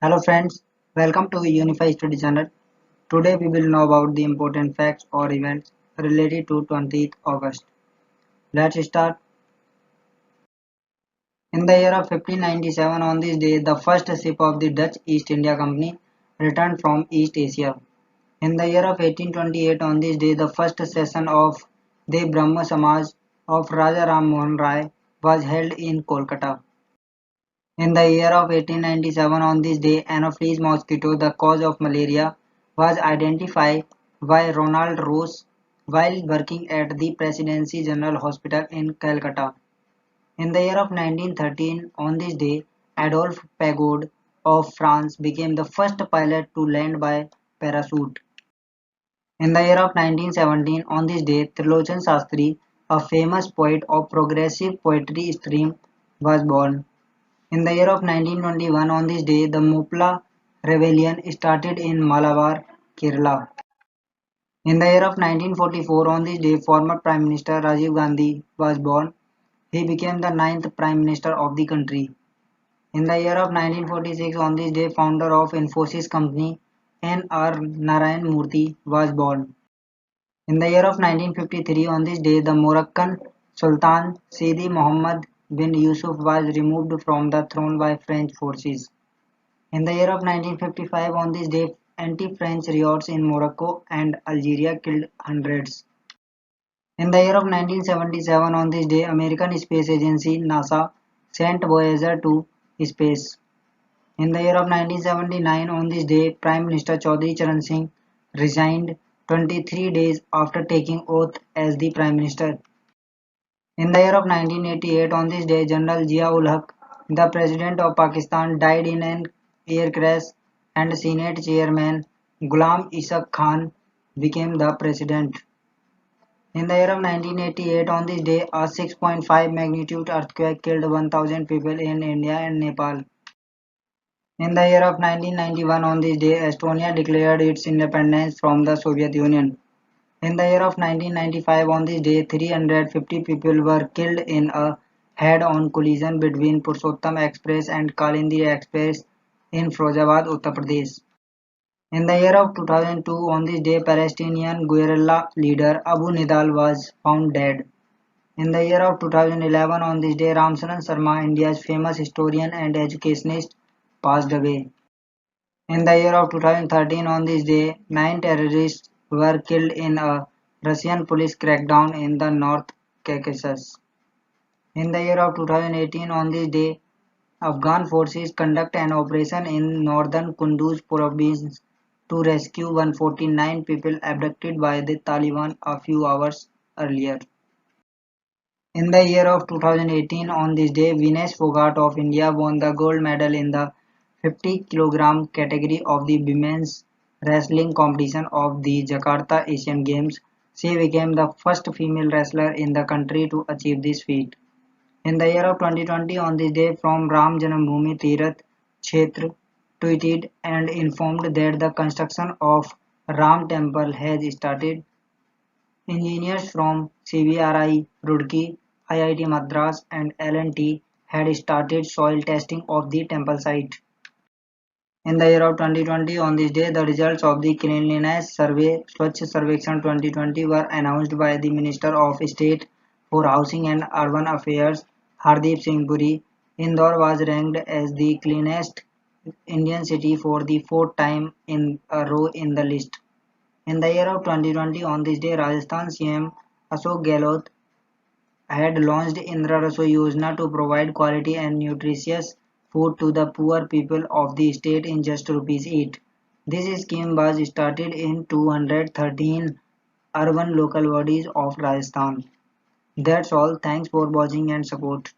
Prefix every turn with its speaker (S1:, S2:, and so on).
S1: Hello friends, welcome to Unify Study Channel. Today we will know about the important facts or events related to 20th August. Let's start. In the year of 1597 on this day, the first ship of the Dutch East India Company returned from East Asia. In the year of 1828 on this day, the first session of the Brahma Samaj of Raja Ram Mohan Rai was held in Kolkata. In the year of 1897 on this day, Anopheles mosquito, the cause of malaria, was identified by Ronald Ross while working at the Presidency General Hospital in Calcutta. In the year of 1913 on this day, Adolphe Pagode of France became the first pilot to land by parachute. In the year of 1917 on this day, Trilochan Sastri, a famous poet of progressive poetry stream, was born. In the year of 1921 on this day, the Mopla rebellion started in Malabar, Kerala. In the year of 1944 on this day, former Prime Minister Rajiv Gandhi was born. He became the ninth Prime Minister of the country. In the year of 1946 on this day, founder of Infosys company N.R. Narayan Murthy was born. In the year of 1953 on this day, the Moroccan Sultan Sidi Muhammad bin Yusuf was removed from the throne by French forces. In the year of 1955 on this day, anti-French riots in Morocco and Algeria killed hundreds. In the year of 1977 on this day, American Space Agency NASA sent Voyager to space. In the year of 1979 on this day, Prime Minister Chaudhry Charan Singh resigned 23 days after taking oath as the Prime Minister. In the year of 1988 on this day, General Zia-ul Haq, the President of Pakistan, died in an air crash and Senate Chairman Ghulam Ishaq Khan became the President. In the year of 1988 on this day, a 6.5 magnitude earthquake killed 1000 people in India and Nepal. In the year of 1991 on this day, Estonia declared its independence from the Soviet Union. In the year of 1995 on this day, 350 people were killed in a head-on collision between Purushottam Express and Kalindi Express in Firozabad, Uttar Pradesh. In the year of 2002 on this day, Palestinian guerrilla leader Abu Nidal was found dead. In the year of 2011 on this day, Ramsaran Sharma, India's famous historian and educationist, passed away. In the year of 2013 on this day, 9 terrorists were killed in a Russian police crackdown in the North Caucasus. In the year of 2018 on this day, Afghan forces conduct an operation in northern Kunduz province to rescue 149 people abducted by the Taliban a few hours earlier. In the year of 2018 on this day, Vinesh Fogart of India won the gold medal in the 50 kg category of the women's wrestling competition of the Jakarta Asian Games. She became the first female wrestler in the country to achieve this feat. In the year of 2020 on this day, from Ram Janambhoomi Tirath Kshetra tweeted and informed that the construction of Ram Temple has started. Engineers from CBRI, Roorkee, IIT Madras and L&T had started soil testing of the temple site. In the year of 2020 on this day, the results of the Cleanliness Survey Swachh Sarvekshan 2020 were announced by the Minister of State for Housing and Urban Affairs Hardeep Singh Puri. Indore was ranked as the cleanest Indian city for the fourth time in a row in the list. In the year of 2020 on this day, Rajasthan CM Ashok Gehlot had launched Indra Rasoi Yojana to provide quality and nutritious food to the poor people of the state in just rupees 8. This scheme was started in 213 urban local bodies of Rajasthan. That's all. Thanks for watching and support.